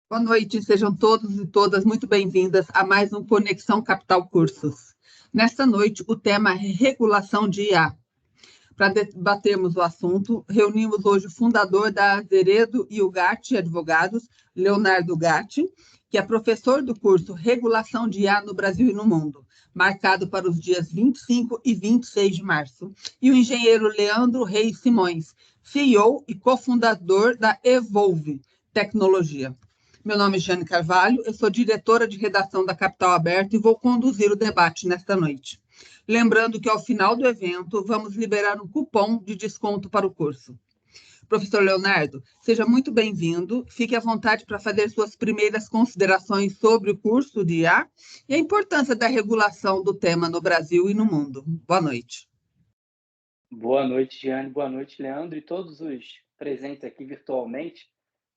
Boa noite, sejam todos e todas muito bem-vindas a mais um Conexão Capital Cursos. Nesta noite, o tema é regulação de IA. Para debatermos o assunto, reunimos hoje o fundador da Azeredo e o Gatti Advogados, Leonardo Gatti, que é professor do curso Regulação de IA no Brasil e no Mundo, marcado para os dias 25 e 26 de março, e o engenheiro Leandro Reis Simões, CEO e cofundador da Evolve Tecnologia. Meu nome é Jane Carvalho, eu sou diretora de redação da Capital Aberto e vou conduzir o debate nesta noite. Lembrando que, ao final do evento, vamos liberar um cupom de desconto para o curso. Professor Leonardo, seja muito bem-vindo. Fique à vontade para fazer suas primeiras considerações sobre o curso de IA e a importância da regulação do tema no Brasil e no mundo. Boa noite. Boa noite, Giane. Boa noite, Leandro, e todos os presentes aqui virtualmente.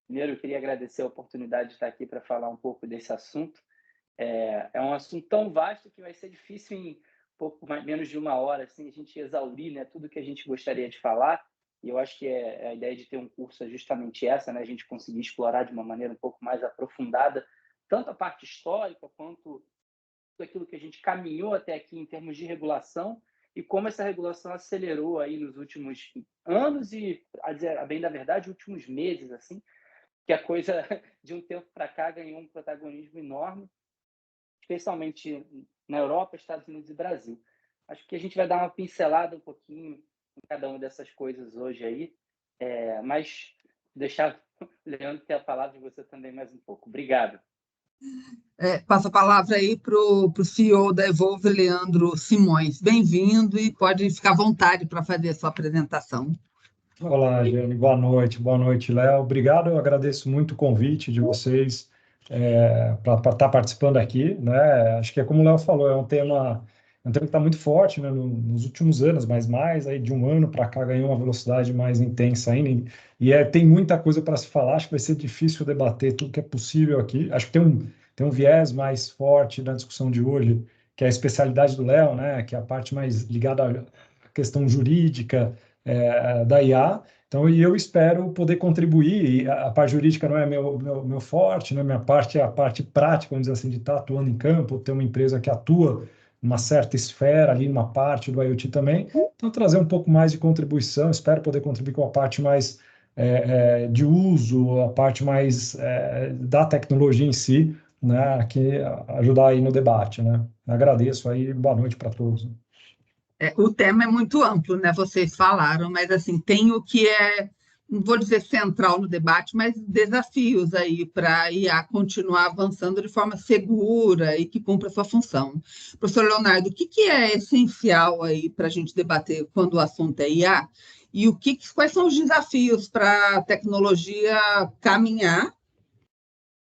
Primeiro, eu queria agradecer a oportunidade de estar aqui para falar um pouco desse assunto. É um assunto tão vasto que vai ser difícil em pouco mais, menos de uma hora assim, a gente exaurir, né, tudo que a gente gostaria de falar. E eu acho que a ideia de ter um curso é justamente essa, né, a gente conseguir explorar de uma maneira um pouco mais aprofundada tanto a parte histórica quanto tudo aquilo que a gente caminhou até aqui em termos de regulação e como essa regulação acelerou aí nos últimos anos e, a bem da verdade, últimos meses, assim, que a coisa de um tempo para cá ganhou um protagonismo enorme, especialmente na Europa, Estados Unidos e Brasil. Acho que a gente vai dar uma pincelada um pouquinho em cada uma dessas coisas hoje aí, mas deixar o Leandro ter a palavra de você também mais um pouco. Obrigado. Passo a palavra aí para o CEO da Evolve, Leandro Simões. Bem-vindo e pode ficar à vontade para fazer a sua apresentação. Olá, Jane. Boa noite, Léo. Obrigado, eu agradeço muito o convite de vocês para estar participando aqui, né? Acho que é como o Léo falou, é um tema que está muito forte, né, nos últimos anos, mas mais aí de um ano para cá ganhou uma velocidade mais intensa ainda. E tem muita coisa para se falar, acho que vai ser difícil debater tudo que é possível aqui. Acho que tem um viés mais forte na discussão de hoje, que é a especialidade do Léo, né? Que é a parte mais ligada à questão jurídica da IA. Então, e eu espero poder contribuir. E a parte jurídica não é meu forte, né? Minha parte é a parte prática, vamos dizer assim, de estar atuando em campo, ter uma empresa que atua numa certa esfera ali, numa parte do IoT também. Então, trazer um pouco mais de contribuição, espero poder contribuir com a parte mais de uso, a parte mais da tecnologia em si, né? Que ajudar aí no debate, né? Agradeço aí, boa noite para todos. O tema é muito amplo, né? Vocês falaram, mas assim, tem o que não vou dizer central no debate, mas desafios aí para a IA continuar avançando de forma segura e que cumpra a sua função. Professor Leonardo, o que é essencial aí para a gente debater quando o assunto é IA? E quais são os desafios para a tecnologia caminhar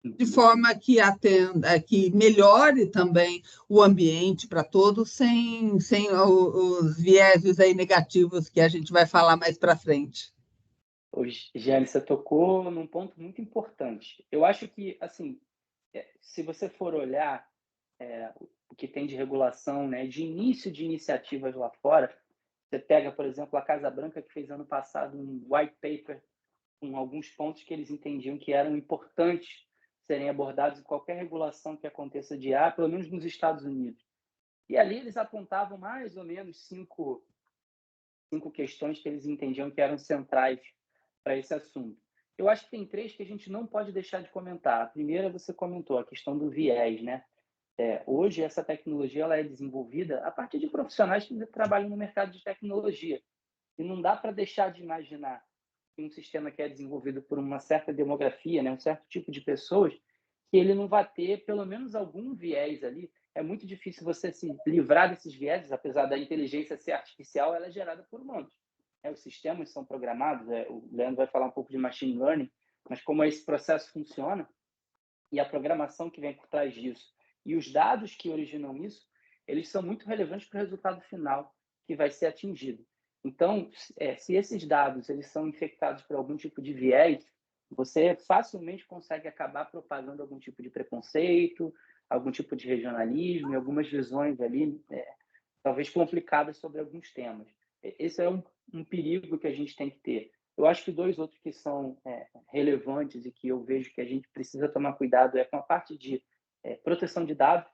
de forma que atenda, que melhore também o ambiente para todos, sem os vieses aí negativos que a gente vai falar mais para frente. Giane, você tocou num ponto muito importante. Eu acho que, assim, se você for olhar o que tem de regulação, né, de início de iniciativas lá fora, você pega, por exemplo, a Casa Branca, que fez ano passado um white paper com alguns pontos que eles entendiam que eram importantes serem abordados em qualquer regulação que aconteça de IA, pelo menos nos Estados Unidos. E ali eles apontavam mais ou menos cinco questões que eles entendiam que eram centrais para esse assunto. Eu acho que tem três que a gente não pode deixar de comentar. A primeira, você comentou, a questão do viés, né? Hoje, essa tecnologia ela é desenvolvida a partir de profissionais que trabalham no mercado de tecnologia. E não dá para deixar de imaginar que um sistema que é desenvolvido por uma certa demografia, né, um certo tipo de pessoas, que ele não vai ter pelo menos algum viés ali. É muito difícil você se livrar desses vieses, apesar da inteligência ser artificial, ela é gerada por humanos. Os sistemas são programados, o Leandro vai falar um pouco de machine learning, mas como esse processo funciona e a programação que vem por trás disso e os dados que originam isso, eles são muito relevantes para o resultado final que vai ser atingido. Então, se esses dados eles são infectados por algum tipo de viés, você facilmente consegue acabar propagando algum tipo de preconceito, algum tipo de regionalismo e algumas visões ali, talvez complicadas sobre alguns temas. Esse é um perigo que a gente tem que ter. Eu acho que dois outros que são relevantes e que eu vejo que a gente precisa tomar cuidado é com a parte de proteção de dados.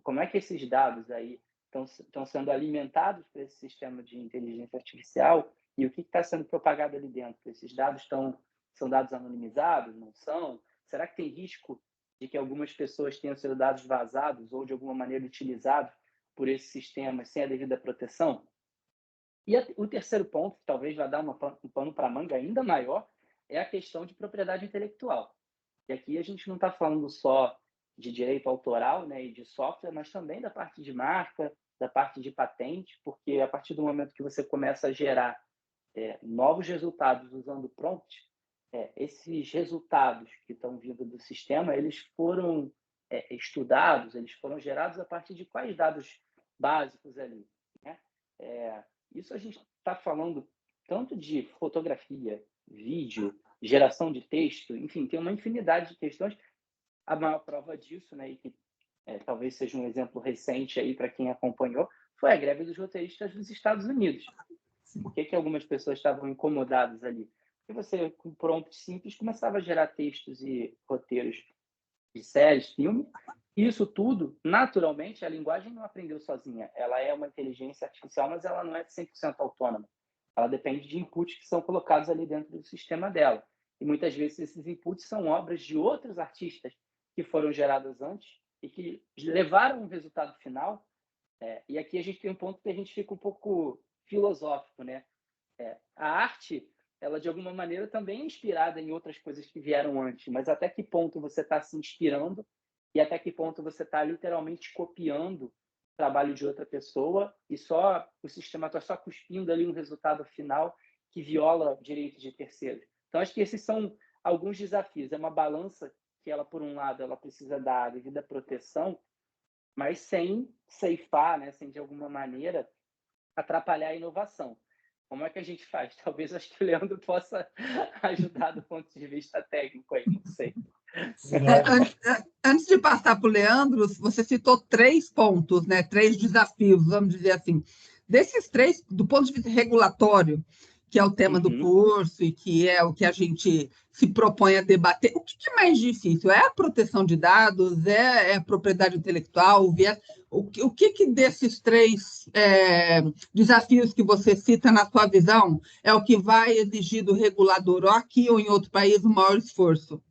Como é que esses dados aí estão sendo alimentados por esse sistema de inteligência artificial e o que está sendo propagado ali dentro? Esses dados são dados anonimizados? Não são? Será que tem risco de que algumas pessoas tenham sido dados vazados ou de alguma maneira utilizados por esses sistemas sem a devida proteção? E o terceiro ponto, que talvez vá dar um pano para a manga ainda maior, é a questão de propriedade intelectual. E aqui a gente não está falando só de direito autoral, né, e de software, mas também da parte de marca, da parte de patente, porque a partir do momento que você começa a gerar novos resultados usando prompt, esses resultados que estão vindo do sistema, eles foram estudados, eles foram gerados a partir de quais dados básicos ali, né? Isso a gente está falando tanto de fotografia, vídeo, geração de texto, enfim, tem uma infinidade de questões. A maior prova disso, né, e que talvez seja um exemplo recente aí para quem acompanhou, foi a greve dos roteiristas dos Estados Unidos. Por que algumas pessoas estavam incomodadas ali? Porque você, com prompt simples, começava a gerar textos e roteiros de séries, filmes, e isso tudo, naturalmente, a linguagem não aprendeu sozinha. Ela é uma inteligência artificial, mas ela não é 100% autônoma. Ela depende de inputs que são colocados ali dentro do sistema dela. E muitas vezes esses inputs são obras de outros artistas que foram geradas antes e que levaram um resultado final. E aqui a gente tem um ponto que a gente fica um pouco filosófico, né? A arte, ela de alguma maneira também é inspirada em outras coisas que vieram antes, mas até que ponto você está se inspirando e até que ponto você está literalmente copiando o trabalho de outra pessoa e só o sistema está só cuspindo ali um resultado final que viola direitos de terceiros. Então, acho que esses são alguns desafios. É uma balança que ela, por um lado, ela precisa dar a devida proteção, mas sem ceifar, né? Sem, de alguma maneira, atrapalhar a inovação. Como é que a gente faz? Talvez acho que o Leandro possa ajudar do ponto de vista técnico aí, não sei. Antes de passar para o Leandro, você citou 3 pontos, né? 3 desafios, vamos dizer assim. Desses 3, do ponto de vista regulatório, que é o tema do curso e que é o que a gente se propõe a debater, o que é mais difícil? É a proteção de dados? É a propriedade intelectual? O que desses 3 desafios que você cita, na sua visão, é o que vai exigir do regulador, ou aqui ou em outro país, o maior esforço?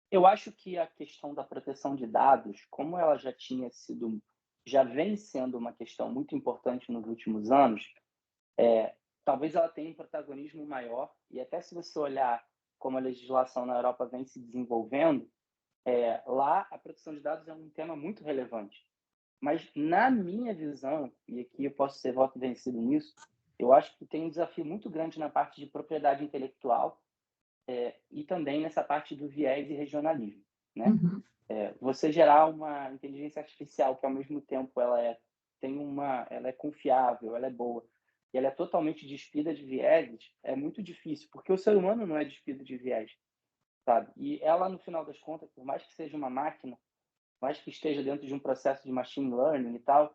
Eu acho que a questão da proteção de dados, como ela já vem sendo uma questão muito importante nos últimos anos, talvez ela tenha um protagonismo maior. E até se você olhar como a legislação na Europa vem se desenvolvendo, lá a proteção de dados é um tema muito relevante. Mas na minha visão, e aqui eu posso ser voto vencido nisso, eu acho que tem um desafio muito grande na parte de propriedade intelectual, e também nessa parte do viés e regionalismo, né? Você gerar uma inteligência artificial que ao mesmo tempo ela é confiável, ela é boa, e ela é totalmente despida de vieses, é muito difícil, porque o ser humano não é despido de viés, sabe? E ela, no final das contas, por mais que seja uma máquina, por mais que esteja dentro de um processo de machine learning e tal,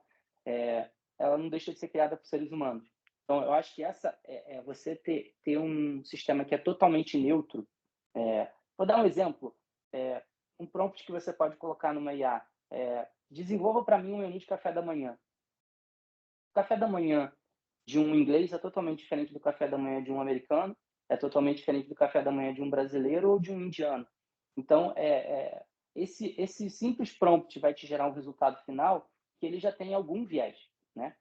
ela não deixa de ser criada por seres humanos. Então, eu acho que você ter um sistema que é totalmente neutro. Vou dar um exemplo. Um prompt que você pode colocar numa IA. Desenvolva para mim um menu de café da manhã. O café da manhã de um inglês é totalmente diferente do café da manhã de um americano, é totalmente diferente do café da manhã de um brasileiro ou de um indiano. Então, esse simples prompt vai te gerar um resultado final que ele já tem algum viés, né?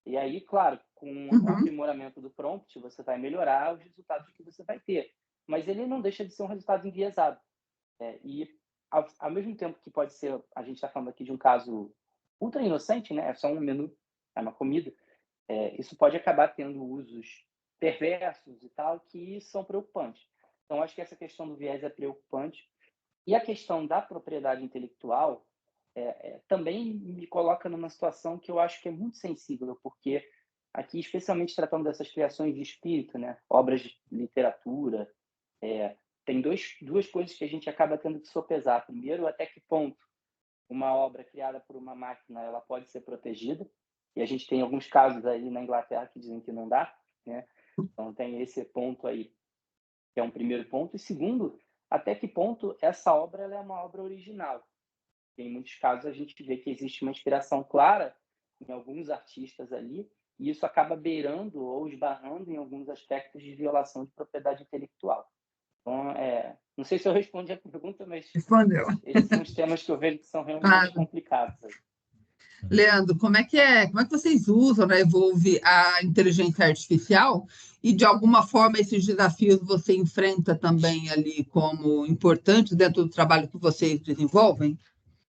E aí, claro, com o aprimoramento do prompt, você vai melhorar os resultados que você vai ter. Mas ele não deixa de ser um resultado enviesado. E, ao mesmo tempo que pode ser, a gente está falando aqui de um caso ultra inocente, né? É só um menu, é uma comida. Isso pode acabar tendo usos perversos e tal, que são preocupantes. Então, acho que essa questão do viés é preocupante. E a questão da propriedade intelectual também me coloca numa situação que eu acho que é muito sensível, porque aqui, especialmente tratando dessas criações de espírito, né, obras de literatura, tem duas coisas que a gente acaba tendo que sopesar. Primeiro, até que ponto uma obra criada por uma máquina ela pode ser protegida, e a gente tem alguns casos aí na Inglaterra que dizem que não dá, né? Então, tem esse ponto aí, que é um primeiro ponto. E segundo, até que ponto essa obra ela é uma obra original. Em muitos casos, a gente vê que existe uma inspiração clara em alguns artistas ali, e isso acaba beirando ou esbarrando em alguns aspectos de violação de propriedade intelectual. Então, não sei se eu respondi a pergunta, mas Respondeu. esses são os temas que eu vejo que são realmente Claro. complicados. Leandro, como é que vocês usam na Evolve a inteligência artificial e, de alguma forma, esses desafios você enfrenta também ali como importantes dentro do trabalho que vocês desenvolvem?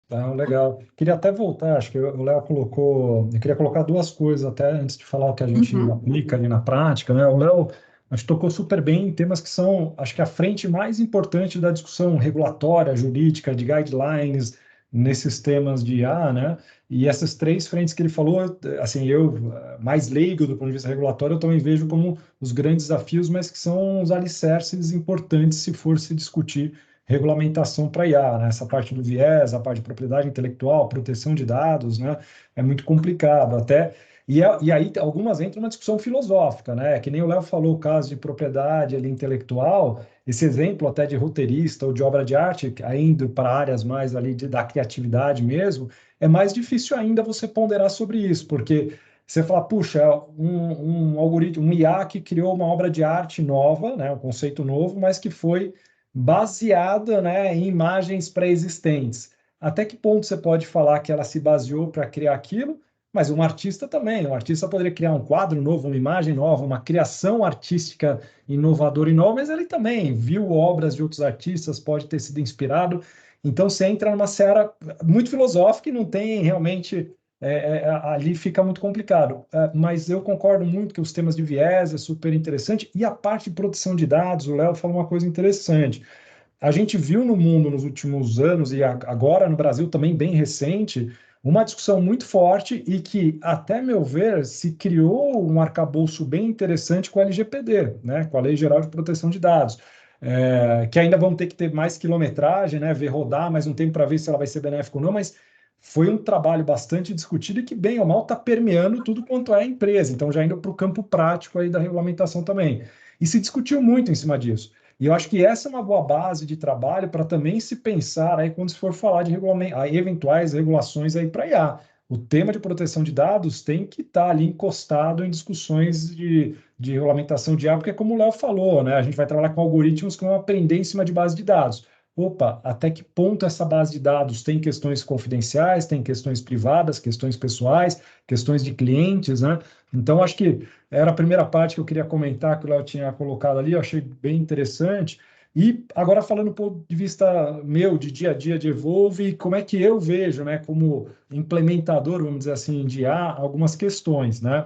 Tá, legal. Queria até voltar, acho que o Léo colocou, eu queria colocar duas coisas até antes de falar o que a gente aplica ali na prática, né? O Léo, acho que tocou super bem em temas que são, acho que a frente mais importante da discussão regulatória, jurídica, de guidelines, nesses temas de IA, né? E essas três frentes que ele falou, assim, eu, mais leigo do ponto de vista regulatório, eu também vejo como os grandes desafios, mas que são os alicerces importantes se for se discutir regulamentação para IA, né? Essa parte do viés, a parte de propriedade intelectual, proteção de dados, né? É muito complicado até. E aí algumas entram na discussão filosófica, né? Que nem o Léo falou, o caso de propriedade ali, intelectual, esse exemplo até de roteirista ou de obra de arte, indo para áreas mais ali da criatividade mesmo, é mais difícil ainda você ponderar sobre isso, porque você fala, puxa, um algoritmo, um IA que criou uma obra de arte nova, né? Um conceito novo, mas que foi baseada, né, em imagens pré-existentes. Até que ponto você pode falar que ela se baseou para criar aquilo? Mas um artista também. Um artista poderia criar um quadro novo, uma imagem nova, uma criação artística inovadora e nova, mas ele também viu obras de outros artistas, pode ter sido inspirado. Então, você entra numa seara muito filosófica e não tem realmente ali fica muito complicado. Mas eu concordo muito que os temas de viés é super interessante e a parte de proteção de dados, o Léo falou uma coisa interessante. A gente viu no mundo nos últimos anos e agora no Brasil também bem recente, uma discussão muito forte e que, até meu ver, se criou um arcabouço bem interessante com a LGPD, né, com a Lei Geral de Proteção de Dados. Que ainda vão ter que ter mais quilometragem, né, ver rodar, mas não tem para ver se ela vai ser benéfica ou não, mas foi um trabalho bastante discutido e que, bem ou mal, está permeando tudo quanto é a empresa. Então, já indo para o campo prático aí da regulamentação também. E se discutiu muito em cima disso. E eu acho que essa é uma boa base de trabalho para também se pensar aí quando se for falar de eventuais regulações aí para IA. O tema de proteção de dados tem que estar ali encostado em discussões de regulamentação de IA, porque como o Léo falou, né, a gente vai trabalhar com algoritmos que vão aprender em cima de base de dados. Opa, até que ponto essa base de dados tem questões confidenciais, tem questões privadas, questões pessoais, questões de clientes, né? Então, acho que era a primeira parte que eu queria comentar, que o Léo tinha colocado ali, eu achei bem interessante. E agora falando do ponto de vista meu, de dia a dia de Evolve, como é que eu vejo, né, como implementador, vamos dizer assim, de IA, algumas questões, né?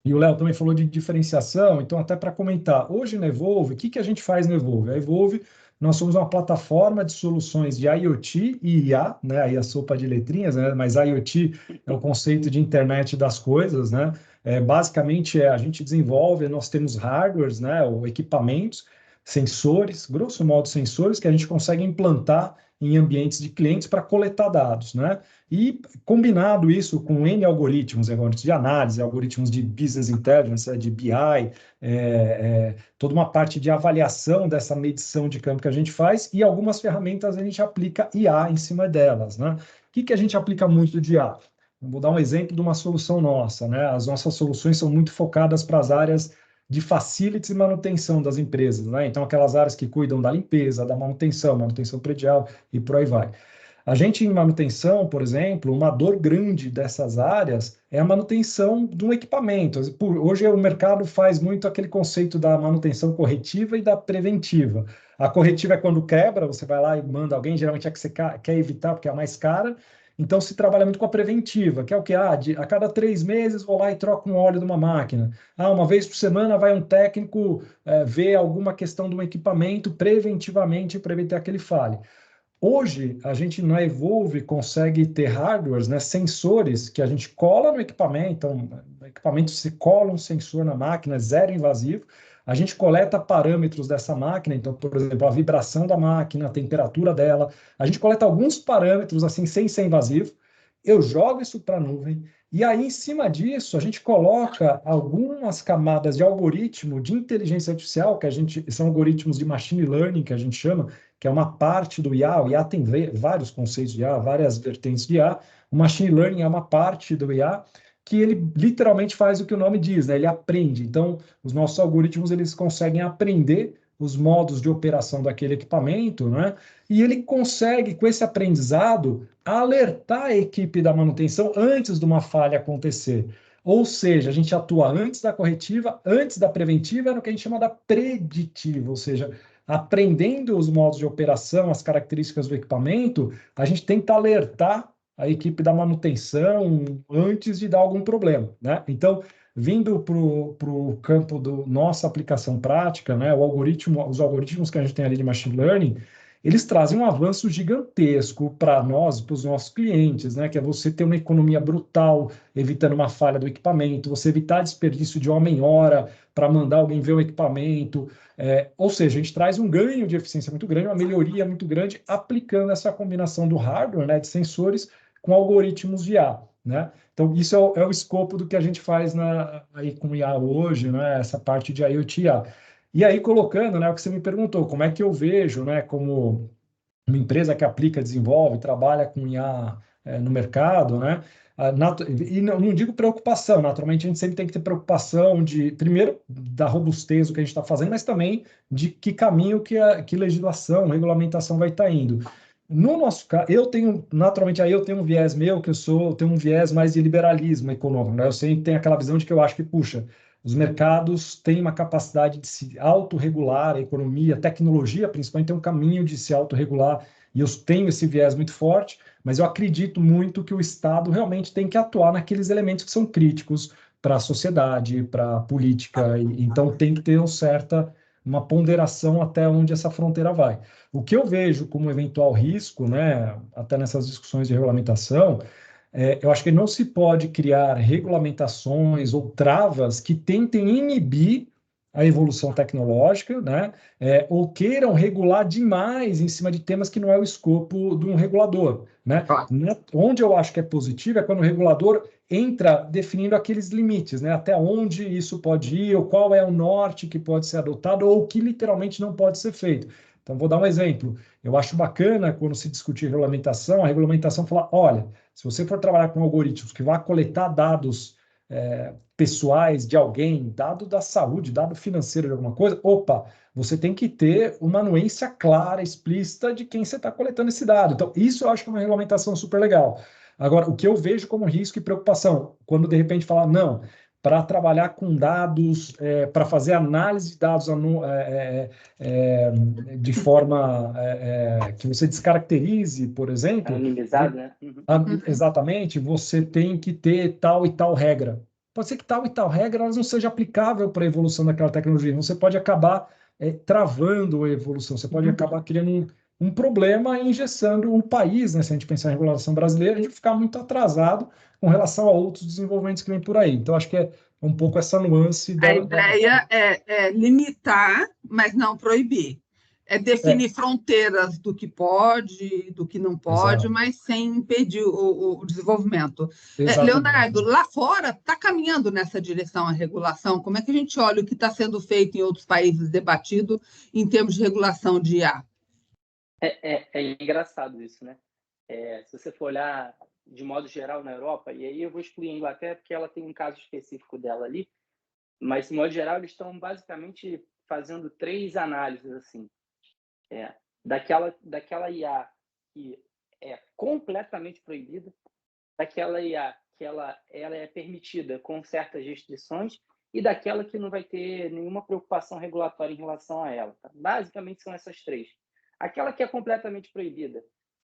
E o Léo também falou de diferenciação, então até para comentar, hoje na Evolve, o que a gente faz na Evolve? A Evolve, nós somos uma plataforma de soluções de IoT e IA, né? Aí a sopa de letrinhas, né? Mas IoT é o conceito de internet das coisas, né? Basicamente, a gente desenvolve, nós temos hardwares, né? Ou equipamentos, sensores, grosso modo sensores, que a gente consegue implantar em ambientes de clientes para coletar dados, né? E combinado isso com N algoritmos, algoritmos de análise, algoritmos de business intelligence, de BI, toda uma parte de avaliação dessa medição de campo que a gente faz e algumas ferramentas a gente aplica IA em cima delas, né? O que a gente aplica muito de IA? Vou dar um exemplo de uma solução nossa, né? As nossas soluções são muito focadas para as áreas de facilities e manutenção das empresas, né? Então, aquelas áreas que cuidam da limpeza, da manutenção predial e por aí vai. A gente, em manutenção, por exemplo, uma dor grande dessas áreas é a manutenção de um equipamento. Hoje o mercado faz muito aquele conceito da manutenção corretiva e da preventiva. A corretiva é quando quebra, você vai lá e manda alguém, geralmente é que você quer evitar porque é a mais cara. Então, se trabalha muito com a preventiva, que é o que? A cada 3 meses vou lá e troco um óleo de uma máquina. Uma vez por semana vai um técnico ver alguma questão de um equipamento preventivamente para evitar que ele falhe. Hoje, a gente na Evolve consegue ter hardwares, né, sensores que a gente cola no equipamento, então, no equipamento se cola um sensor na máquina, zero invasivo, a gente coleta parâmetros dessa máquina, então, por exemplo, a vibração da máquina, a temperatura dela, a gente coleta alguns parâmetros assim, sem ser invasivo, eu jogo isso para a nuvem, E aí, em cima disso, a gente coloca algumas camadas de algoritmo de inteligência artificial, são algoritmos de machine learning, que a gente chama, que é uma parte do IA. O IA tem vários conceitos de IA, várias vertentes de IA. O machine learning é uma parte do IA que ele literalmente faz o que o nome diz, né? Ele aprende. Então, os nossos algoritmos, eles conseguem aprender os modos de operação daquele equipamento, né? E ele consegue, com esse aprendizado, alertar a equipe da manutenção antes de uma falha acontecer. Ou seja, a gente atua antes da corretiva, antes da preventiva, no que a gente chama da preditiva, ou seja, aprendendo os modos de operação, as características do equipamento, a gente tenta alertar a equipe da manutenção antes de dar algum problema, né? Então, vindo para o campo da nossa aplicação prática, né, os algoritmos que a gente tem ali de machine learning, eles trazem um avanço gigantesco para nós, para os nossos clientes, né, que é você ter uma economia brutal, evitando uma falha do equipamento, você evitar desperdício de homem-hora para mandar alguém ver o equipamento, ou seja, a gente traz um ganho de eficiência muito grande, uma melhoria muito grande, aplicando essa combinação do hardware, né, de sensores, com algoritmos de IA, né? Então, isso é o escopo do que a gente faz aí com IA hoje, né? Essa parte de IoT IA. E aí, colocando, né, o que você me perguntou, como é que eu vejo, né, como uma empresa que aplica, desenvolve, trabalha com IA no mercado, né? E não digo preocupação, naturalmente a gente sempre tem que ter preocupação de, primeiro, da robustez do que a gente está fazendo, mas também de que caminho que legislação, regulamentação vai estar indo. No nosso caso, naturalmente, aí eu tenho um viés meu, eu tenho um viés mais de liberalismo econômico, né? Eu sempre tenho aquela visão de que eu acho que, puxa, os mercados têm uma capacidade de se autorregular, a economia, a tecnologia, principalmente, tem um caminho de se autorregular, e eu tenho esse viés muito forte, mas eu acredito muito que o Estado realmente tem que atuar naqueles elementos que são críticos para a sociedade, para a política, então tem que ter uma ponderação até onde essa fronteira vai. O que eu vejo como eventual risco, né, até nessas discussões de regulamentação, eu acho que não se pode criar regulamentações ou travas que tentem inibir a evolução tecnológica, né, ou queiram regular demais em cima de temas que não é o escopo de um regulador, né? Onde eu acho que é positivo é quando o regulador entra definindo aqueles limites, né? Até onde isso pode ir, ou qual é o norte que pode ser adotado, ou o que literalmente não pode ser feito. Então, vou dar um exemplo. Eu acho bacana quando se discute regulamentação, a regulamentação fala, olha, se você for trabalhar com algoritmos que vão coletar dados pessoais de alguém, dado da saúde, dado financeiro de alguma coisa, opa, você tem que ter uma anuência clara, explícita de quem você está coletando esse dado. Então, isso eu acho que é uma regulamentação super legal. Agora, o que eu vejo como risco e preocupação, quando de repente falar, não, para trabalhar com dados, para fazer análise de dados de forma que você descaracterize, por exemplo. Anonimizado, né? Uhum. Exatamente, você tem que ter tal e tal regra. Pode ser que tal e tal regra elas não seja aplicável para a evolução daquela tecnologia. Você pode acabar travando a evolução, você pode acabar criando um problema e engessando o país, né? Se a gente pensar em regulação brasileira, a gente ficar muito atrasado com relação a outros desenvolvimentos que vem por aí. Então, acho que é um pouco essa nuance A ideia é limitar, mas não proibir. É definir fronteiras do que pode, do que não pode, Exato. mas sem impedir o desenvolvimento. Exatamente. Leonardo, lá fora está caminhando nessa direção a regulação? Como é que a gente olha o que está sendo feito em outros países, debatido em termos de regulação de IA? É engraçado isso, né? Se você for olhar de modo geral na Europa, e aí eu vou excluir a Inglaterra porque ela tem um caso específico dela ali, mas de modo geral eles estão basicamente fazendo 3 análises assim. Daquela IA que é completamente proibida, daquela IA que ela é permitida com certas restrições e daquela que não vai ter nenhuma preocupação regulatória em relação a ela. Tá? Basicamente são essas 3. Aquela que é completamente proibida,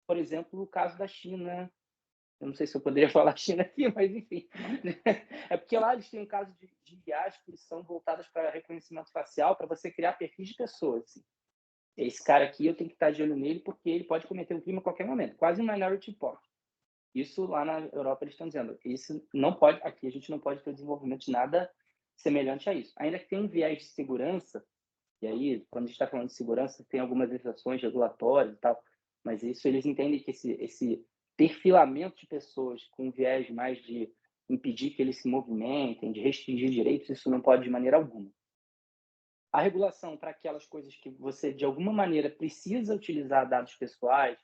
por exemplo, o caso da China. Eu não sei se eu poderia falar China aqui, mas enfim. É porque lá eles têm um caso de IAs que são voltadas para reconhecimento facial, para você criar perfis de pessoas. Assim. Esse cara aqui, eu tenho que estar de olho nele porque ele pode cometer um crime a qualquer momento. Quase um minority report. Isso lá na Europa eles estão dizendo. Isso não pode, aqui a gente não pode ter desenvolvimento de nada semelhante a isso. Ainda que tenha um viés de segurança, e aí, quando a gente está falando de segurança, tem algumas legislações regulatórias e tal, mas isso eles entendem que esse perfilamento de pessoas com viés mais de impedir que eles se movimentem, de restringir direitos, isso não pode de maneira alguma. A regulação para aquelas coisas que você, de alguma maneira, precisa utilizar dados pessoais,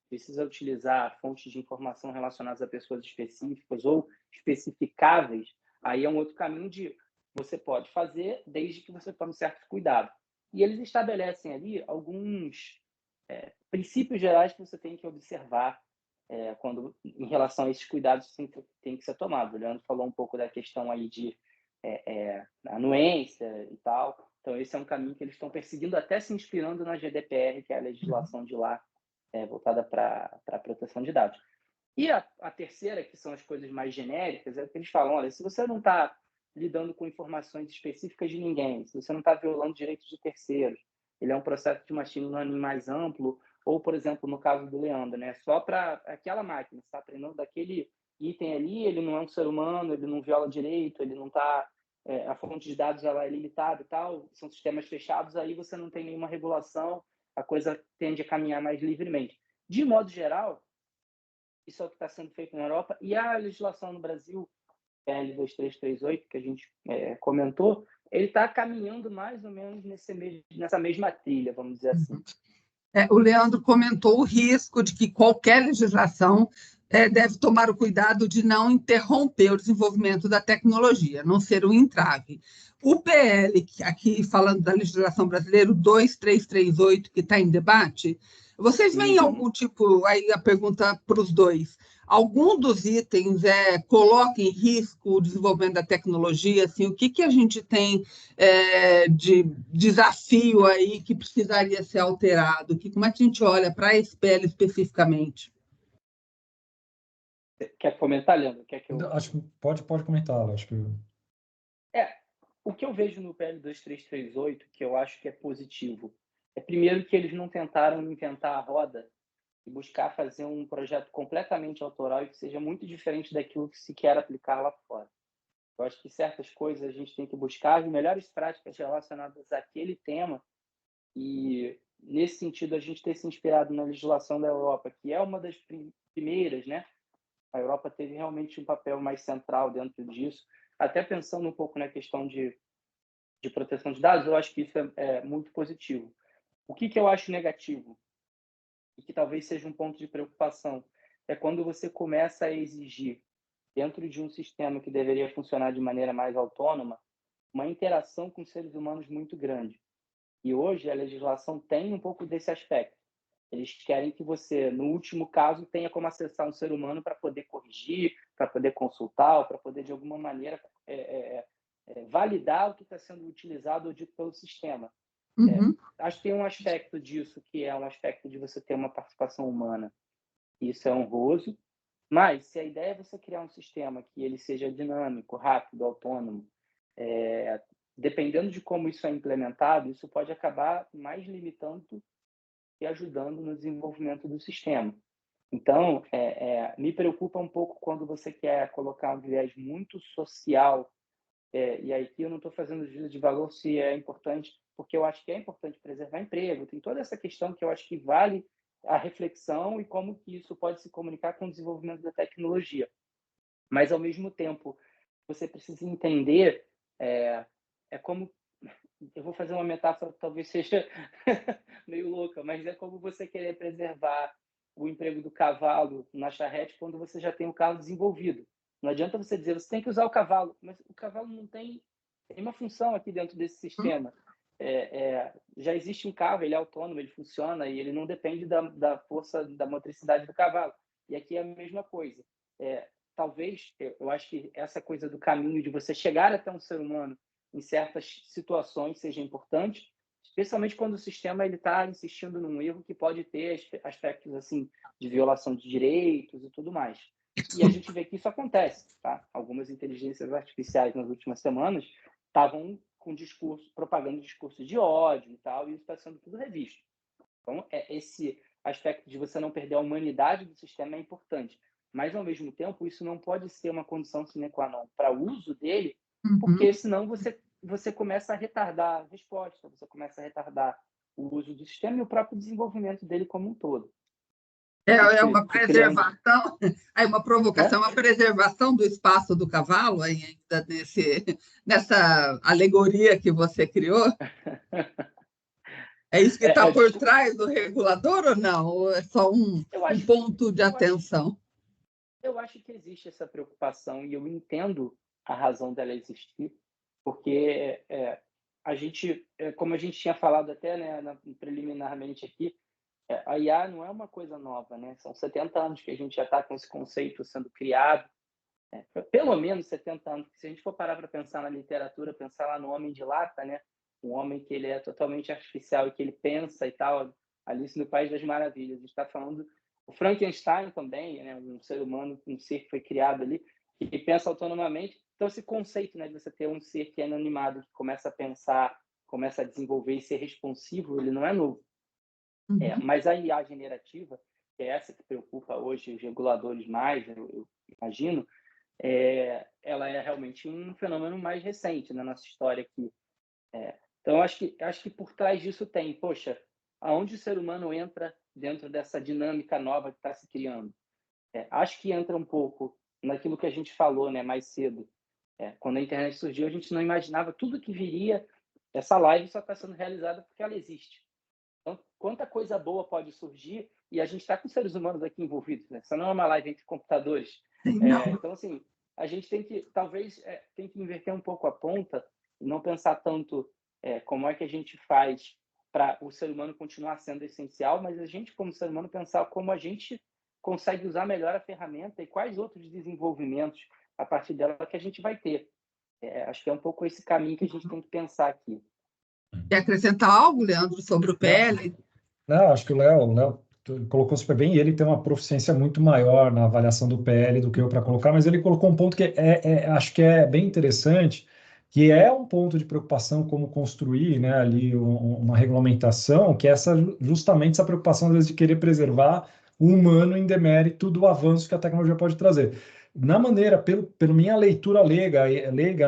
precisa utilizar fontes de informação relacionadas a pessoas específicas ou especificáveis, aí é um outro caminho de você pode fazer desde que você tome certo cuidado. E eles estabelecem ali alguns princípios gerais que você tem que observar quando, em relação a esses cuidados que tem que ser tomado. O Leandro falou um pouco da questão aí de anuência e tal. Então, esse é um caminho que eles estão perseguindo, até se inspirando na GDPR, que é a legislação de lá, voltada para a proteção de dados. E a terceira, que são as coisas mais genéricas, é que eles falam, olha, se você não está lidando com informações específicas de ninguém, se você não está violando direitos de terceiros, ele é um processo de machine learning mais amplo, ou, por exemplo, no caso do Leandro, né, só para aquela máquina, você está treinando daquele item ali, ele não é um ser humano, ele não viola direito, ele não está... a fonte de dados ela é limitada e tal, são sistemas fechados, aí você não tem nenhuma regulação, a coisa tende a caminhar mais livremente. De modo geral, isso é o que está sendo feito na Europa, e a legislação no Brasil, PL 2338, que a gente comentou, ele está caminhando mais ou menos nessa mesma trilha, vamos dizer assim. O Leandro comentou o risco de que qualquer legislação deve tomar o cuidado de não interromper o desenvolvimento da tecnologia, não ser um entrave. O PL, aqui falando da legislação brasileira, o 2338, que está em debate, vocês veem algum tipo, aí a pergunta para os dois, algum dos itens coloca em risco o desenvolvimento da tecnologia? Assim, o que a gente tem de desafio aí que precisaria ser alterado? Como é que a gente olha para esse PL especificamente? Quer comentar, Leandro? Acho que pode comentar, acho que... O que eu vejo no PL 2338, que eu acho que é positivo, é primeiro que eles não tentaram inventar a roda e buscar fazer um projeto completamente autoral e que seja muito diferente daquilo que se quer aplicar lá fora. Eu acho que certas coisas a gente tem que buscar as melhores práticas relacionadas àquele tema e, nesse sentido, a gente ter se inspirado na legislação da Europa, que é uma das primeiras, né? A Europa teve realmente um papel mais central dentro disso, até pensando um pouco na questão de proteção de dados, eu acho que isso é muito positivo. O que eu acho negativo, e que talvez seja um ponto de preocupação, é quando você começa a exigir, dentro de um sistema que deveria funcionar de maneira mais autônoma, uma interação com seres humanos muito grande. E hoje a legislação tem um pouco desse aspecto. Eles querem que você, no último caso, tenha como acessar um ser humano para poder corrigir, para poder consultar, para poder, de alguma maneira, validar o que está sendo utilizado ou dito pelo sistema. Acho que tem um aspecto disso, que é um aspecto de você ter uma participação humana. Isso é honroso, mas se a ideia é você criar um sistema que ele seja dinâmico, rápido, autônomo, dependendo de como isso é implementado, isso pode acabar mais limitando e ajudando no desenvolvimento do sistema. Então, me preocupa um pouco quando você quer colocar um viés muito social, e aí que eu não estou fazendo juízo de valor se é importante, porque eu acho que é importante preservar emprego, tem toda essa questão que eu acho que vale a reflexão e como que isso pode se comunicar com o desenvolvimento da tecnologia. Mas, ao mesmo tempo, você precisa entender, como... Eu vou fazer uma metáfora que talvez seja meio louca, mas é como você querer preservar o emprego do cavalo na charrete quando você já tem o carro desenvolvido. Não adianta você dizer, você tem que usar o cavalo, mas o cavalo não tem uma função aqui dentro desse sistema. Já existe um carro, ele é autônomo, ele funciona e ele não depende da força, da motricidade do cavalo. E aqui é a mesma coisa. Talvez, eu acho que essa coisa do caminho de você chegar até um ser humano em certas situações seja importante, especialmente quando o sistema está insistindo num erro que pode ter aspectos assim de violação de direitos e tudo mais. E a gente vê que isso acontece. Tá? Algumas inteligências artificiais nas últimas semanas estavam com propagando discurso de ódio e tal, e isso está sendo tudo revisto. Então, esse aspecto de você não perder a humanidade do sistema é importante. Mas, ao mesmo tempo, isso não pode ser uma condição sine qua non para o uso dele, porque senão você começa a retardar a resposta, você começa a retardar o uso do sistema e o próprio desenvolvimento dele como um todo. É uma de criança. preservação, é uma provocação, uma preservação do espaço do cavalo, ainda nessa alegoria que você criou. É isso que está por Desculpa, trás do regulador ou não? Ou é só eu um acho, ponto de eu acho, atenção? eu acho que existe essa preocupação e eu entendo a razão dela existir, porque a gente, como a gente tinha falado até, né, preliminarmente aqui, a IA não é uma coisa nova, né? São 70 anos que a gente já está com esse conceito sendo criado, pelo menos 70 anos. Se a gente for parar para pensar na literatura, pensar lá no Homem de Lata, né? Um homem que ele é totalmente artificial e que ele pensa e tal, Alice no País das Maravilhas. A gente está falando o Frankenstein também, né? Um ser humano, um ser que foi criado ali, que pensa autonomamente. Então, esse conceito, né, de você ter um ser que é inanimado, que começa a pensar, começa a desenvolver e ser responsivo, ele não é novo. Uhum. Mas a IA generativa, que é essa que preocupa hoje os reguladores mais, eu imagino, ela é realmente um fenômeno mais recente na nossa história aqui. Então, acho que por trás disso tem, poxa, aonde o ser humano entra dentro dessa dinâmica nova que está se criando? Acho que entra um pouco naquilo que a gente falou, né, mais cedo. Quando a internet surgiu, a gente não imaginava tudo que viria. Essa live só está sendo realizada porque ela existe. Então, quanta coisa boa pode surgir e a gente está com seres humanos aqui envolvidos, né? Isso não é uma live entre computadores. Não. Então, assim, a gente tem que, talvez, tem que inverter um pouco a ponta e não pensar tanto como é que a gente faz para o ser humano continuar sendo essencial, mas a gente, como ser humano, pensar como a gente consegue usar melhor a ferramenta e quais outros desenvolvimentos a partir dela que a gente vai ter. Acho que é um pouco esse caminho que a gente tem que pensar aqui. Quer acrescentar algo, Leandro, sobre o Não, PL? não, acho que o Léo colocou super bem e ele tem uma proficiência muito maior na avaliação do PL do que eu para colocar, mas ele colocou um ponto que acho que é bem interessante, que é um ponto de preocupação como construir, né, ali uma regulamentação, que é justamente essa preocupação às vezes de querer preservar o humano em demérito do avanço que a tecnologia pode trazer. Na maneira, pelo minha leitura leiga,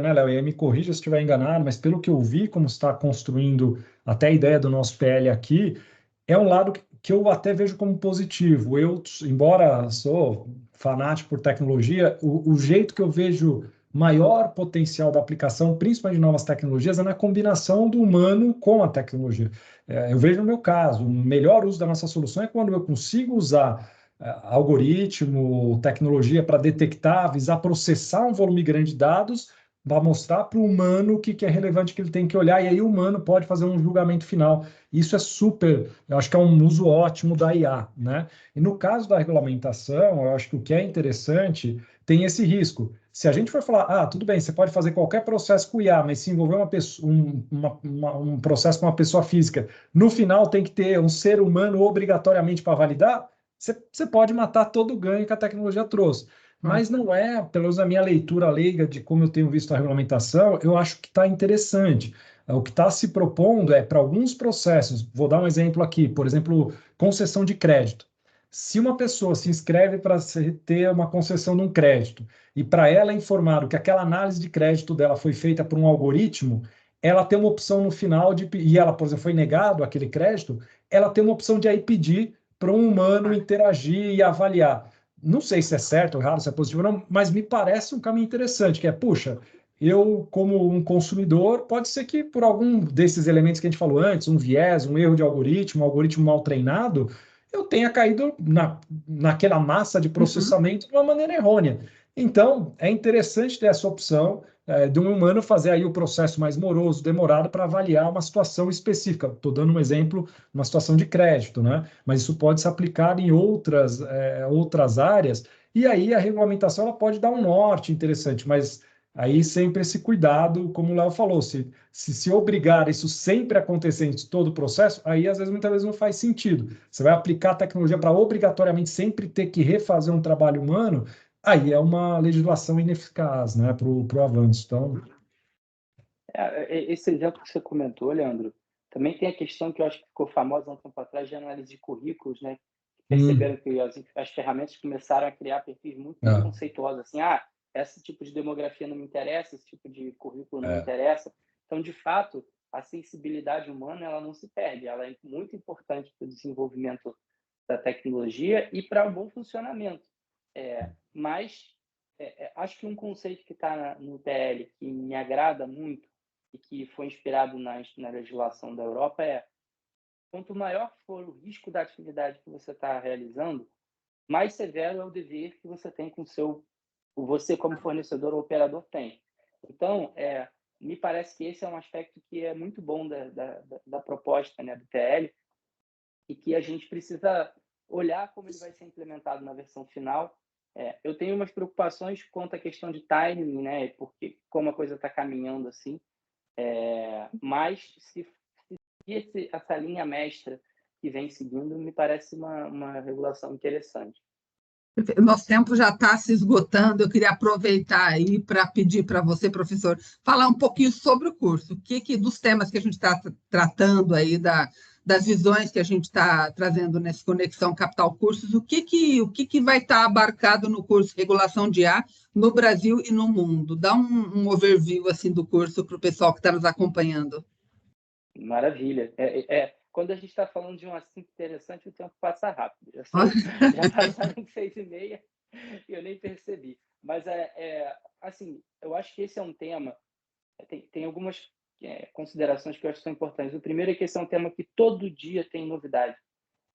né, Léo, e aí me corrija se estiver enganado, mas pelo que eu vi como está construindo até a ideia do nosso PL aqui, é um lado que eu até vejo como positivo. Eu, embora sou fanático por tecnologia, o jeito que eu vejo maior potencial da aplicação, principalmente de novas tecnologias, é na combinação do humano com a tecnologia. Eu vejo no meu caso, o melhor uso da nossa solução é quando eu consigo usar algoritmo, tecnologia para detectar, avisar, processar um volume grande de dados, para mostrar para o humano o que é relevante que ele tem que olhar, e aí o humano pode fazer um julgamento final. Isso é super, eu acho que é um uso ótimo da IA, né? E no caso da regulamentação, eu acho que o que é interessante tem esse risco. Se a gente for falar, tudo bem, você pode fazer qualquer processo com IA, mas se envolver uma pessoa, um processo com uma pessoa física, no final tem que ter um ser humano obrigatoriamente para validar, você pode matar todo o ganho que a tecnologia trouxe. Mas não é, pelo menos a minha leitura leiga de como eu tenho visto a regulamentação, eu acho que está interessante. O que está se propondo é, para alguns processos, vou dar um exemplo aqui, por exemplo, concessão de crédito. Se uma pessoa se inscreve para ter uma concessão de um crédito e para ela é informado que aquela análise de crédito dela foi feita por um algoritmo, ela tem uma opção no final e ela, por exemplo, foi negado aquele crédito, ela tem uma opção de aí pedir para um humano interagir e avaliar. Não sei se é certo ou errado, se é positivo ou não, mas me parece um caminho interessante, que é, puxa, eu, como um consumidor, pode ser que por algum desses elementos que a gente falou antes, um viés, um erro de algoritmo, um algoritmo mal treinado, eu tenha caído naquela massa de Uhum. processamento de uma maneira errônea. Então, é interessante ter essa opção de um humano fazer aí o processo mais moroso, demorado, para avaliar uma situação específica. Estou dando um exemplo, uma situação de crédito, né? Mas isso pode se aplicar em outras áreas, e aí a regulamentação ela pode dar um norte interessante, mas aí sempre esse cuidado, como o Léo falou, se obrigar isso sempre a acontecer em todo o processo, aí às vezes muitas vezes não faz sentido. Você vai aplicar a tecnologia para obrigatoriamente sempre ter que refazer um trabalho humano, aí é uma legislação ineficaz, né, para o avanço. Então, Esse exemplo que você comentou, Leandro, também tem a questão que eu acho que ficou famosa há um tempo atrás de análise de currículos, né? Perceberam que as ferramentas começaram a criar perfis muito é, preconceituosos, assim, esse tipo de demografia não me interessa, esse tipo de currículo não me é, interessa. Então, de fato, a sensibilidade humana ela não se perde, ela é muito importante para o desenvolvimento da tecnologia e para um bom funcionamento. Mas acho que um conceito que está no PL que me agrada muito e que foi inspirado na legislação da Europa é: quanto maior for o risco da atividade que você está realizando, mais severo é o dever que você tem com você como fornecedor ou operador tem. Então, me parece que esse é um aspecto que é muito bom da proposta, né, do PL, e que a gente precisa olhar como ele vai ser implementado na versão final. Eu tenho umas preocupações quanto à questão de timing, né, porque como a coisa está caminhando assim, mas se essa linha mestra que vem seguindo, me parece uma regulação interessante. Nosso tempo já está se esgotando. Eu queria aproveitar aí para pedir para você, professor, falar um pouquinho sobre o curso. Dos temas que a gente está tratando aí, das visões que a gente está trazendo nessa Conexão Capital Cursos, o que vai estar abarcado no curso Regulação de IA no Brasil e no mundo? Dá um overview assim, do curso para o pessoal que está nos acompanhando. Maravilha. Quando a gente está falando de um assunto interessante, o tempo passa rápido. Já passaram 6h30 e eu nem percebi. Mas, assim, eu acho que esse é um tema... Tem algumas considerações que eu acho que são importantes. O primeiro é que esse é um tema que todo dia tem novidade.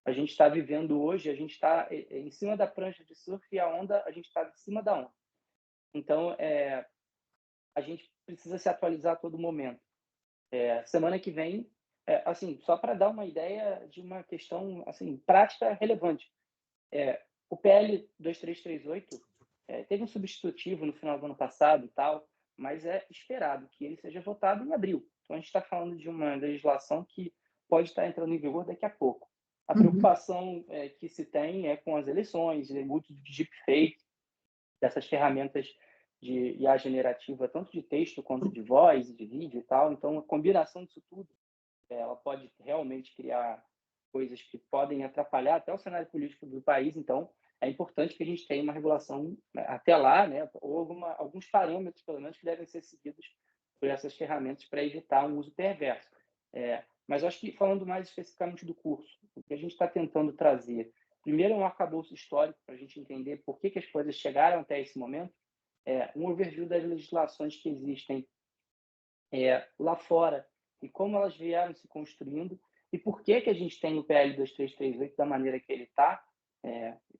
A gente está vivendo hoje, a gente está em cima da prancha de surf e a gente está em cima da onda. Então, a gente precisa se atualizar a todo momento. Semana que vem, assim, só para dar uma ideia de uma questão assim, prática relevante. O PL 2338 teve um substitutivo no final do ano passado e tal, mas é esperado que ele seja votado em abril. Então, a gente está falando de uma legislação que pode estar entrando em vigor daqui a pouco. A preocupação que se tem é com as eleições, o uso de deepfake, dessas ferramentas de IA generativa, tanto de texto quanto de voz, de vídeo e tal. Então, a combinação disso tudo, ela pode realmente criar coisas que podem atrapalhar até o cenário político do país. Então, é importante que a gente tenha uma regulação até lá, né, ou alguns parâmetros, pelo menos, que devem ser seguidos por essas ferramentas para evitar um uso perverso. Mas eu acho que, falando mais especificamente do curso, o que a gente está tentando trazer, primeiro, é um arcabouço histórico para a gente entender por que as coisas chegaram até esse momento, um overview das legislações que existem lá fora e como elas vieram se construindo e por que a gente tem o PL 2338 da maneira que ele está.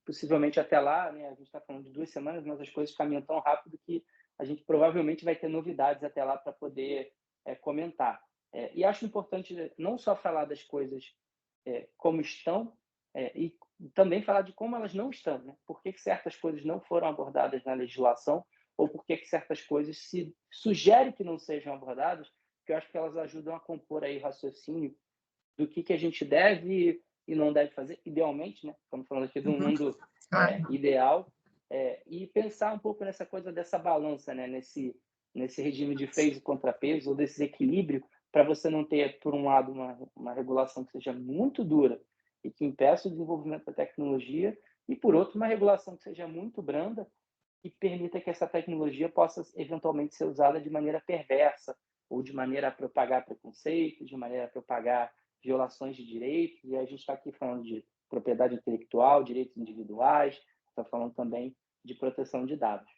Possivelmente até lá, né, a gente está falando de 2 semanas, mas as coisas caminham tão rápido que a gente provavelmente vai ter novidades até lá para poder comentar. E acho importante não só falar das coisas como estão, e também falar de como elas não estão, né? Por que certas coisas não foram abordadas na legislação ou por que certas coisas se sugere que não sejam abordadas, que eu acho que elas ajudam a compor aí raciocínio do que a gente deve e não deve fazer, idealmente, né? Estamos falando aqui de um mundo ideal, e pensar um pouco nessa coisa dessa balança, né? Nesse regime de freios e contrapesos, ou desse equilíbrio, para você não ter, por um lado, uma regulação que seja muito dura e que impeça o desenvolvimento da tecnologia, e, por outro, uma regulação que seja muito branda e permita que essa tecnologia possa, eventualmente, ser usada de maneira perversa, ou de maneira a propagar preconceito, de maneira a propagar violações de direitos. E a gente está aqui falando de propriedade intelectual, direitos individuais, está falando também de proteção de dados.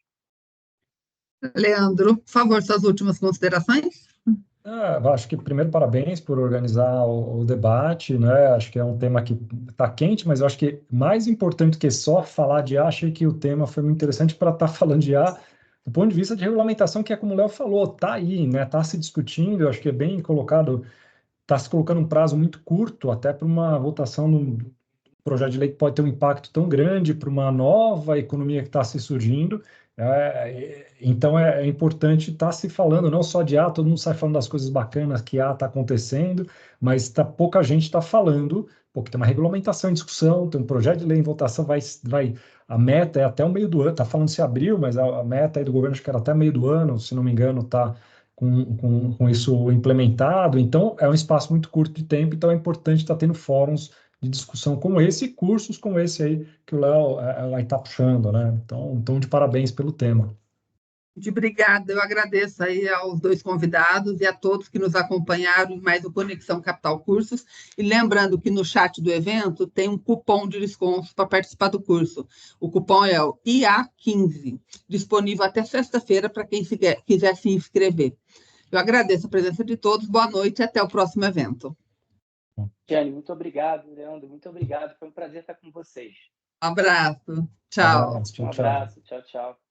Leandro, por favor, suas últimas considerações? Acho que, primeiro, parabéns por organizar o debate, né? Acho que é um tema que está quente, mas eu acho que mais importante que só falar de IA, achei que o tema foi muito interessante para estar falando de IA do ponto de vista de regulamentação, que é como o Léo falou, está aí, né? Está se discutindo, eu acho que é bem colocado, está se colocando um prazo muito curto até para uma votação no projeto de lei que pode ter um impacto tão grande para uma nova economia que está se surgindo. Então é importante estar se falando não só de todo mundo sai falando das coisas bacanas que está acontecendo, mas pouca gente está falando, porque tem uma regulamentação em discussão, tem um projeto de lei em votação, a meta é até o meio do ano, está falando se abril, mas a meta aí do governo acho que era até meio do ano, se não me engano, está com isso implementado. Então é um espaço muito curto de tempo, então é importante estar tendo fóruns de discussão como esse e cursos como esse aí que o Léo vai estar puxando, né? Então, de parabéns pelo tema. De obrigada, eu agradeço aí aos dois convidados e a todos que nos acompanharam em mais o Conexão Capital Cursos. E lembrando que no chat do evento tem um cupom de desconto para participar do curso. O cupom é o IA15, disponível até sexta-feira para quem quiser se inscrever. Eu agradeço a presença de todos, boa noite e até o próximo evento. Jane, muito obrigado. Leandro, muito obrigado. Foi um prazer estar com vocês. Um abraço. Tchau. Tchau, Um tchau. abraço. Tchau, tchau.